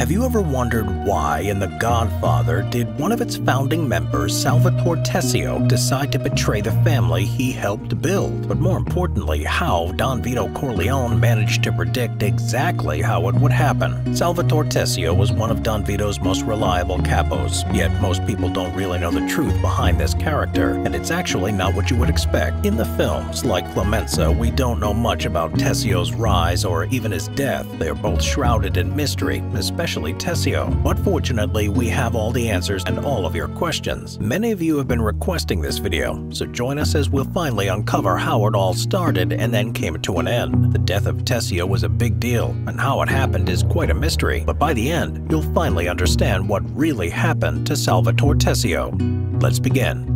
Have you ever wondered why in The Godfather did one of its founding members, Salvatore Tessio, decide to betray the family he helped build? But more importantly, how Don Vito Corleone managed to predict exactly how it would happen. Salvatore Tessio was one of Don Vito's most reliable capos, yet most people don't really know the truth behind this character, and it's actually not what you would expect. In the films, like Clemenza, we don't know much about Tessio's rise or even his death. They are both shrouded in mystery, especially Tessio. But fortunately, we have all the answers and all of your questions. Many of you have been requesting this video, so join us as we'll finally uncover how it all started and then came to an end. The death of Tessio was a big deal, and how it happened is quite a mystery. But by the end, you'll finally understand what really happened to Salvatore Tessio. Let's begin.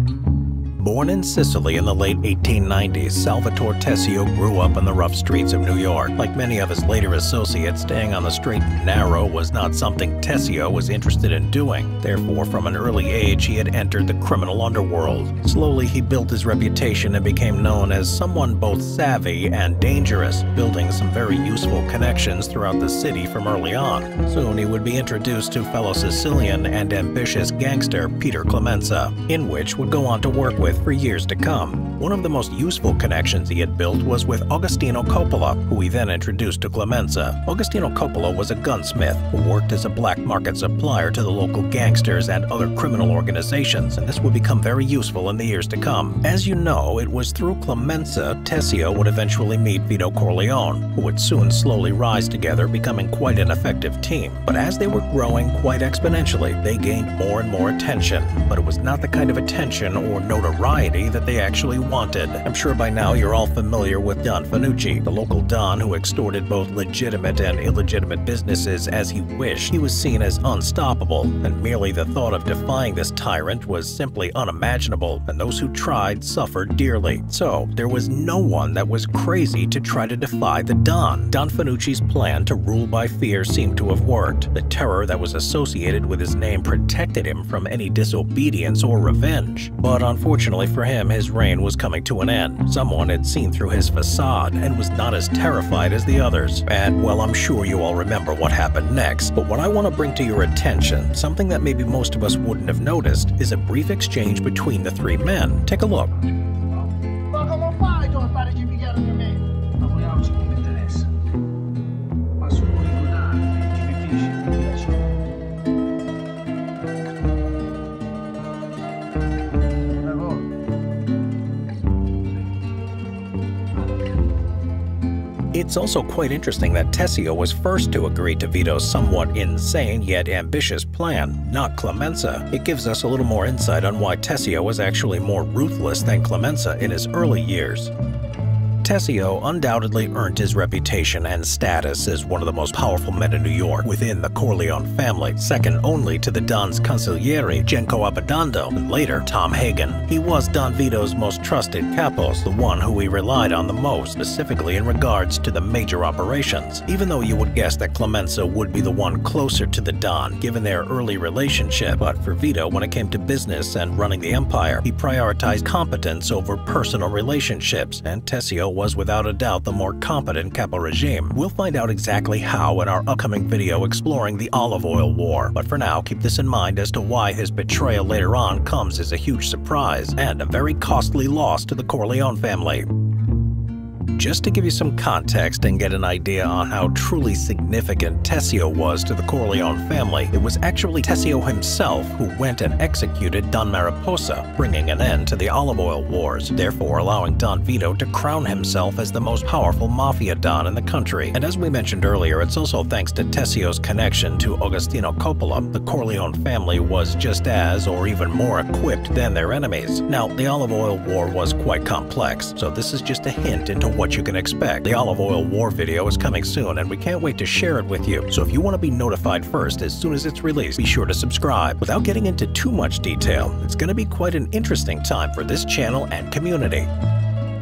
Born in Sicily in the late 1890s, Salvatore Tessio grew up in the rough streets of New York. Like many of his later associates, staying on the straight and narrow was not something Tessio was interested in doing. Therefore, from an early age, he had entered the criminal underworld. Slowly, he built his reputation and became known as someone both savvy and dangerous, building some very useful connections throughout the city from early on. Soon, he would be introduced to fellow Sicilian and ambitious gangster Peter Clemenza, in which would go on to work with for years to come. One of the most useful connections he had built was with Agostino Coppola, who he then introduced to Clemenza. Agostino Coppola was a gunsmith who worked as a black market supplier to the local gangsters and other criminal organizations, and this would become very useful in the years to come. As you know, it was through Clemenza Tessio would eventually meet Vito Corleone, who would soon slowly rise together, becoming quite an effective team. But as they were growing quite exponentially, they gained more and more attention, but it was not the kind of attention or notoriety that they actually wanted. I'm sure by now you're all familiar with Don Fanucci, the local Don who extorted both legitimate and illegitimate businesses as he wished. He was seen as unstoppable, and merely the thought of defying this tyrant was simply unimaginable, and those who tried suffered dearly. So there was no one that was crazy to try to defy the Don. Don Fanucci's plan to rule by fear seemed to have worked. The terror that was associated with his name protected him from any disobedience or revenge. But unfortunately for him, his reign was coming to an end. Someone had seen through his facade and was not as terrified as the others. And, well, I'm sure you all remember what happened next. But what I want to bring to your attention, something that maybe most of us wouldn't have noticed, is a brief exchange between the three men. Take a look. Ma come fai tu a fare giudicare di me? Lavoriamoci come mi interessa. Ma sono ricordare, ti piace. It's also quite interesting that Tessio was first to agree to Vito's somewhat insane yet ambitious plan, not Clemenza. It gives us a little more insight on why Tessio was actually more ruthless than Clemenza in his early years. Tessio undoubtedly earned his reputation and status as one of the most powerful men in New York within the Corleone family, second only to the Don's consigliere, Genco Abbandando, and later Tom Hagen. He was Don Vito's most trusted capos, the one who he relied on the most, specifically in regards to the major operations, even though you would guess that Clemenza would be the one closer to the Don, given their early relationship. But for Vito, when it came to business and running the empire, he prioritized competence over personal relationships, and Tessio was without a doubt the more competent capo regime. We'll find out exactly how in our upcoming video exploring the olive oil war, but for now keep this in mind as to why his betrayal later on comes as a huge surprise and a very costly loss to the Corleone family. Just to give you some context and get an idea on how truly significant Tessio was to the Corleone family, it was actually Tessio himself who went and executed Don Mariposa, bringing an end to the olive oil wars, therefore allowing Don Vito to crown himself as the most powerful Mafia Don in the country. And as we mentioned earlier, it's also thanks to Tessio's connection to Agostino Coppola, the Corleone family was just as, or even more equipped than their enemies. Now, the olive oil war was quite complex, so this is just a hint into what you can expect. The olive oil war video is coming soon, and we can't wait to share it with you. So if you want to be notified first as soon as it's released, be sure to subscribe. Without getting into too much detail, it's going to be quite an interesting time for this channel and community.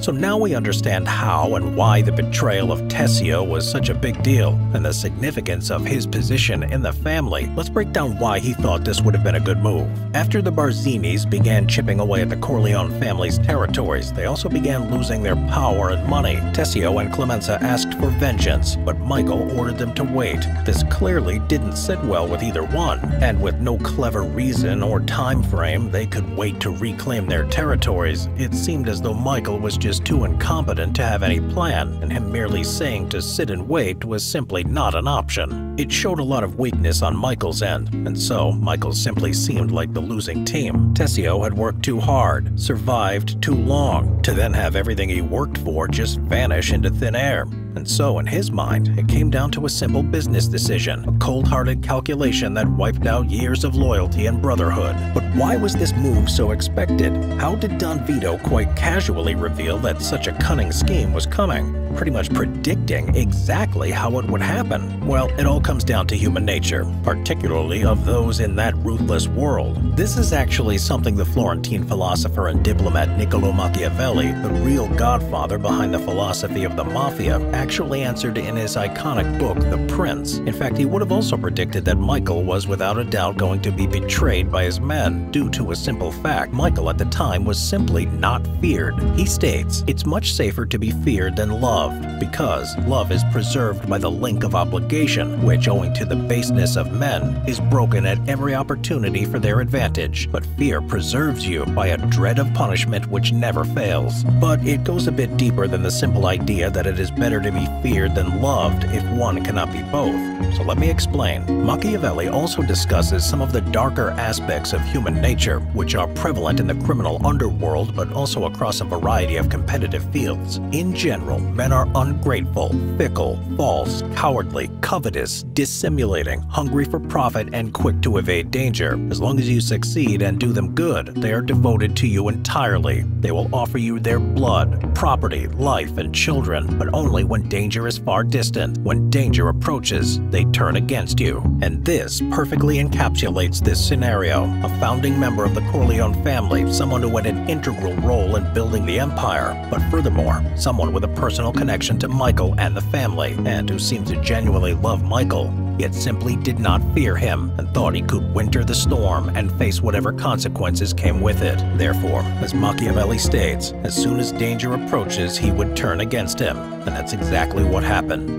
So now we understand how and why the betrayal of Tessio was such a big deal, and the significance of his position in the family. Let's break down why he thought this would have been a good move. After the Barzinis began chipping away at the Corleone family's territories, they also began losing their power and money. Tessio and Clemenza asked for vengeance, but Michael ordered them to wait. This clearly didn't sit well with either one, and with no clever reason or time frame they could wait to reclaim their territories, it seemed as though Michael was just too incompetent to have any plan, and him merely saying to sit and wait was simply not an option. It showed a lot of weakness on Michael's end, and so Michael simply seemed like the losing team. Tessio had worked too hard, survived too long, to then have everything he worked for just vanish into thin air. And so, in his mind, it came down to a simple business decision, a cold-hearted calculation that wiped out years of loyalty and brotherhood. But why was this move so expected? How did Don Vito quite casually reveal that such a cunning scheme was coming, pretty much predicting exactly how it would happen? Well, it all comes down to human nature, particularly of those in that ruthless world. This is actually something the Florentine philosopher and diplomat Niccolò Machiavelli, the real godfather behind the philosophy of the Mafia, actually answered in his iconic book, The Prince. In fact, he would have also predicted that Michael was without a doubt going to be betrayed by his men, due to a simple fact: Michael at the time was simply not feared. He states, "It's much safer to be feared than loved, because love is preserved by the link of obligation, which, owing to the baseness of men, is broken at every opportunity for their advantage. But fear preserves you by a dread of punishment which never fails." But it goes a bit deeper than the simple idea that it is better to be feared than loved if one cannot be both. So let me explain. Machiavelli also discusses some of the darker aspects of human nature, which are prevalent in the criminal underworld but also across a variety of competitive fields. In general, men are ungrateful, fickle, false, cowardly, covetous, dissimulating, hungry for profit, and quick to evade danger. As long as you succeed and do them good, they are devoted to you entirely. They will offer you their blood, property, life, and children, but only when danger is far distant. When danger approaches, they turn against you. And this perfectly encapsulates this scenario. A founding member of the Corleone family, someone who had an integral role in building the empire, but furthermore, someone with a personal connection to Michael and the family, and who seemed to genuinely love Michael, yet simply did not fear him and thought he could winter the storm and face whatever consequences came with it. Therefore, as Machiavelli states, as soon as danger approaches, he would turn against him, and that's exactly what happened.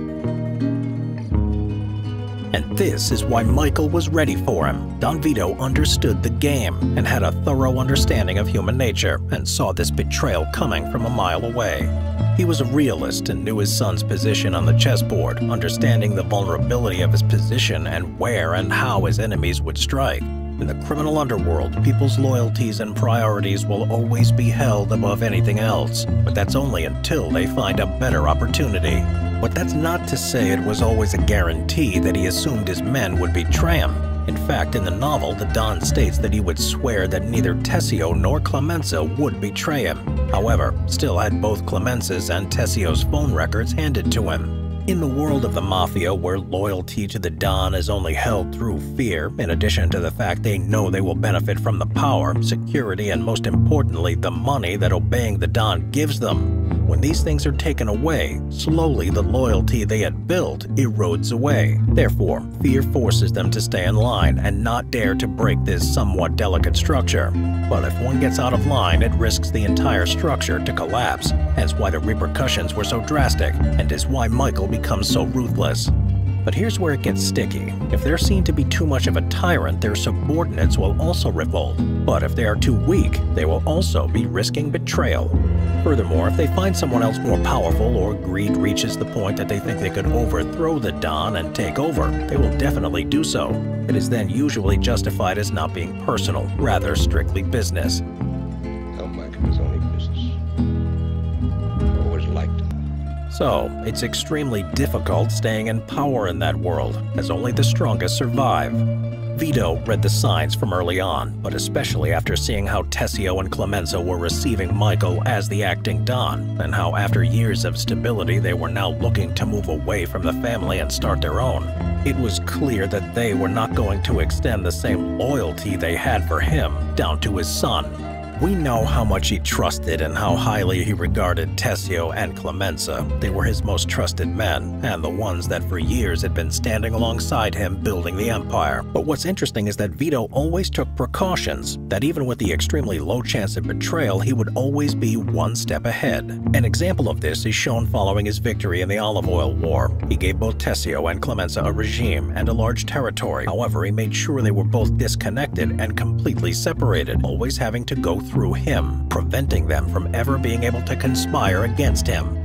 And this is why Michael was ready for him. Don Vito understood the game and had a thorough understanding of human nature and saw this betrayal coming from a mile away. He was a realist and knew his son's position on the chessboard, understanding the vulnerability of his position and where and how his enemies would strike. In the criminal underworld, people's loyalties and priorities will always be held above anything else, but that's only until they find a better opportunity. But that's not to say it was always a guarantee that he assumed his men would betray him. In fact, in the novel, the Don states that he would swear that neither Tessio nor Clemenza would betray him. However, still had both Clemenza's and Tessio's phone records handed to him. In the world of the Mafia, where loyalty to the Don is only held through fear, in addition to the fact they know they will benefit from the power, security, and most importantly, the money that obeying the Don gives them, when these things are taken away, slowly the loyalty they had built erodes away. Therefore, fear forces them to stay in line and not dare to break this somewhat delicate structure. But if one gets out of line, it risks the entire structure to collapse, hence why the repercussions were so drastic, and is why Michael becomes so ruthless. But here's where it gets sticky. If they're seen to be too much of a tyrant, their subordinates will also revolt. But if they are too weak, they will also be risking betrayal. Furthermore, if they find someone else more powerful or greed reaches the point that they think they could overthrow the Don and take over, they will definitely do so. It is then usually justified as not being personal, rather strictly business. Tell Mike it was only business. I always liked him. So, it's extremely difficult staying in power in that world, as only the strongest survive. Vito read the signs from early on, but especially after seeing how Tessio and Clemenza were receiving Michael as the acting Don, and how after years of stability they were now looking to move away from the family and start their own. It was clear that they were not going to extend the same loyalty they had for him down to his son. We know how much he trusted and how highly he regarded Tessio and Clemenza. They were his most trusted men, and the ones that for years had been standing alongside him building the empire. But what's interesting is that Vito always took precautions, that even with the extremely low chance of betrayal, he would always be one step ahead. An example of this is shown following his victory in the Olive Oil War. He gave both Tessio and Clemenza a regime and a large territory. However, he made sure they were both disconnected and completely separated, always having to go through him, preventing them from ever being able to conspire against him.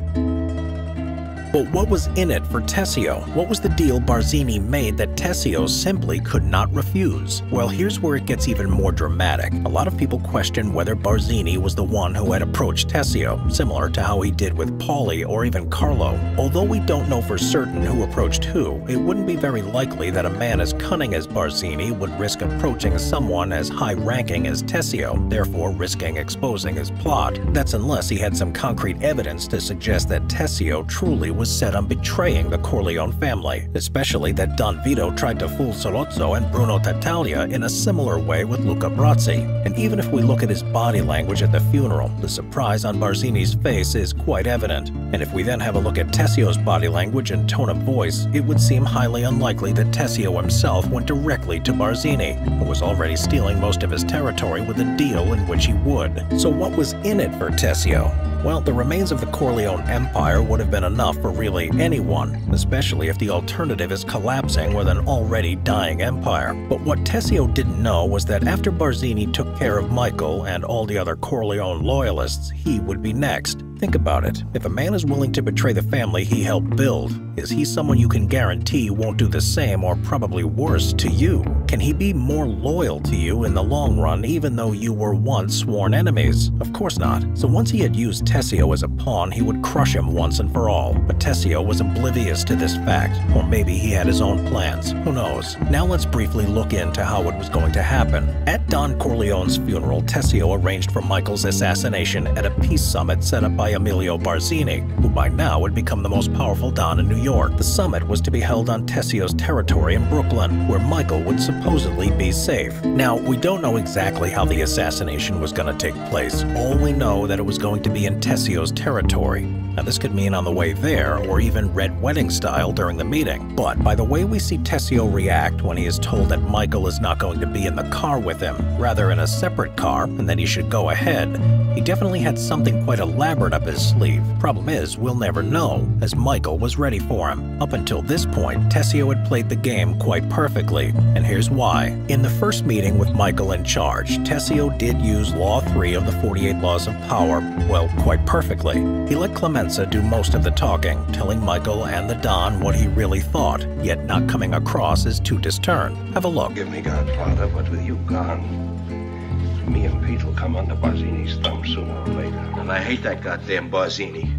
But what was in it for Tessio? What was the deal Barzini made that Tessio simply could not refuse? Well, here's where it gets even more dramatic. A lot of people question whether Barzini was the one who had approached Tessio, similar to how he did with Paulie or even Carlo. Although we don't know for certain who approached who, it wouldn't be very likely that a man as cunning as Barzini would risk approaching someone as high-ranking as Tessio, therefore risking exposing his plot. That's unless he had some concrete evidence to suggest that Tessio truly was set on betraying the Corleone family, especially that Don Vito tried to fool Sollozzo and Bruno Tattaglia in a similar way with Luca Brasi. And even if we look at his body language at the funeral, the surprise on Barzini's face is quite evident. And if we then have a look at Tessio's body language and tone of voice, it would seem highly unlikely that Tessio himself went directly to Barzini, who was already stealing most of his territory with a deal in which he would. So what was in it for Tessio? Well, the remains of the Corleone Empire would have been enough for really anyone, especially if the alternative is collapsing with an already dying empire. But what Tessio didn't know was that after Barzini took care of Michael and all the other Corleone loyalists, he would be next. Think about it. If a man is willing to betray the family he helped build, is he someone you can guarantee won't do the same or probably worse to you? Can he be more loyal to you in the long run even though you were once sworn enemies? Of course not. So once he had used Tessio as a pawn, he would crush him once and for all. But Tessio was oblivious to this fact, or maybe he had his own plans. Who knows? Now let's briefly look into how it was going to happen. At Don Corleone's funeral, Tessio arranged for Michael's assassination at a peace summit set up by Emilio Barzini, who by now had become the most powerful Don in New York. The summit was to be held on Tessio's territory in Brooklyn, where Michael would supposedly be safe. Now, we don't know exactly how the assassination was going to take place. All we know that it was going to be in Tessio's territory. Now, this could mean on the way there, or even Red Wedding style during the meeting. But by the way we see Tessio react when he is told that Michael is not going to be in the car with him, rather in a separate car, and that he should go ahead, he definitely had something quite elaborate up his sleeve. Problem is, we'll never know, as Michael was ready for him. Up until this point, Tessio had played the game quite perfectly, and here's why. In the first meeting with Michael in charge, Tessio did use Law 3 of the 48 Laws of Power, well, quite perfectly. He let Clemenza do most of the talking, telling Michael and the Don what he really thought, yet not coming across as too discerned. Have a look. Forgive me, Godfather, but with you gone, me and Pete will come under Barzini's thumb sooner or later. And I hate that goddamn Barzini.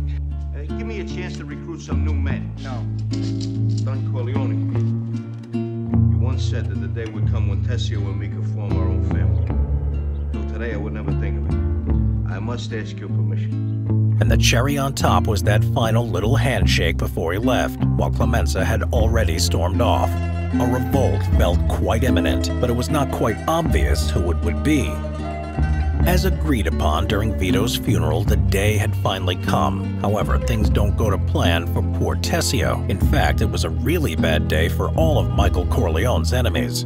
Give me a chance to recruit some new men. No. Don Corleone, you once said that the day would come when Tessio and me could form our own family. Till today, I would never think of it. I must ask your permission. And the cherry on top was that final little handshake before he left, while Clemenza had already stormed off. A revolt felt quite imminent, but it was not quite obvious who it would be. As agreed upon during Vito's funeral, the day had finally come. However, things don't go to plan for poor Tessio. In fact, it was a really bad day for all of Michael Corleone's enemies.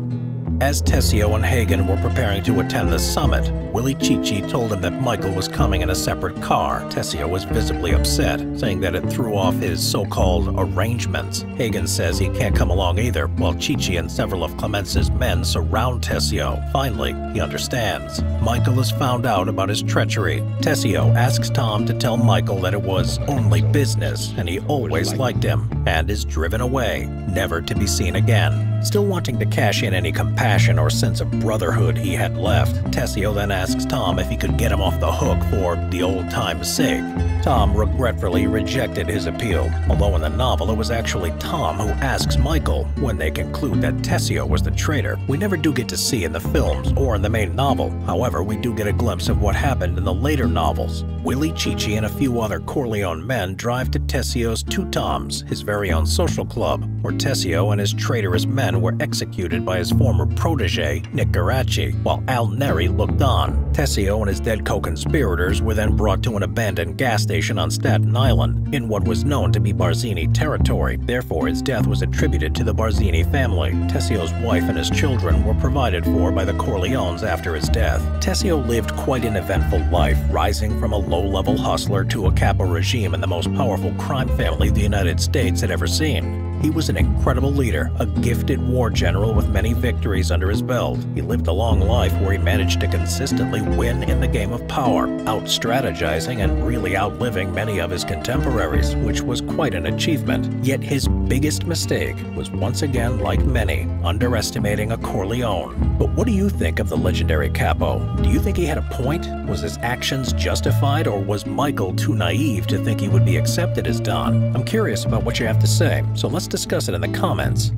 As Tessio and Hagen were preparing to attend the summit, Willie Cicci told him that Michael was coming in a separate car. Tessio was visibly upset, saying that it threw off his so-called arrangements. Hagen says he can't come along either, while Cicci and several of Clemenza's men surround Tessio. Finally, he understands. Michael has found out about his treachery. Tessio asks Tom to tell Michael that it was only business, and he always liked him, and is driven away, never to be seen again. Still wanting to cash in any compassion or sense of brotherhood he had left, Tessio then asks Tom if he could get him off the hook for the old time's sake. Tom regretfully rejected his appeal, although in the novel it was actually Tom who asks Michael when they conclude that Tessio was the traitor. We never do get to see in the films or in the main novel. However, we do get a glimpse of what happened in the later novels. Willie Cicci and a few other Corleone men drive to Tessio's Two Toms, his very own social club, where Tessio and his traitorous men were executed by his former protege, Nick Garacci, while Al Neri looked on. Don. Tessio and his dead co-conspirators were then brought to an abandoned gas station on Staten Island, in what was known to be Barzini territory. Therefore, his death was attributed to the Barzini family. Tessio's wife and his children were provided for by the Corleones after his death. Tessio lived quite an eventful life, rising from a low-level hustler to a capo regime and the most powerful crime family the United States had ever seen. He was an incredible leader, a gifted war general with many victories under his belt. He lived a long life where he managed to consistently win in the game of power, out-strategizing and really outliving many of his contemporaries, which was quite an achievement. Yet his biggest mistake was once again, like many, underestimating a Corleone. But what do you think of the legendary capo? Do you think he had a point? Was his actions justified, or was Michael too naive to think he would be accepted as Don? I'm curious about what you have to say, so let's discuss it in the comments.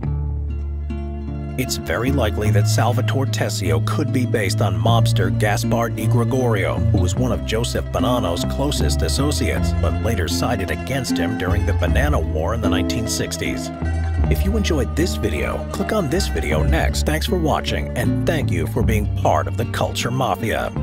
It's very likely that Salvatore Tessio could be based on mobster Gaspar di Gregorio, who was one of Joseph Bonanno's closest associates, but later sided against him during the Banana War in the 1960s. If you enjoyed this video, click on this video next. Thanks for watching, and thank you for being part of the Culture Mafia.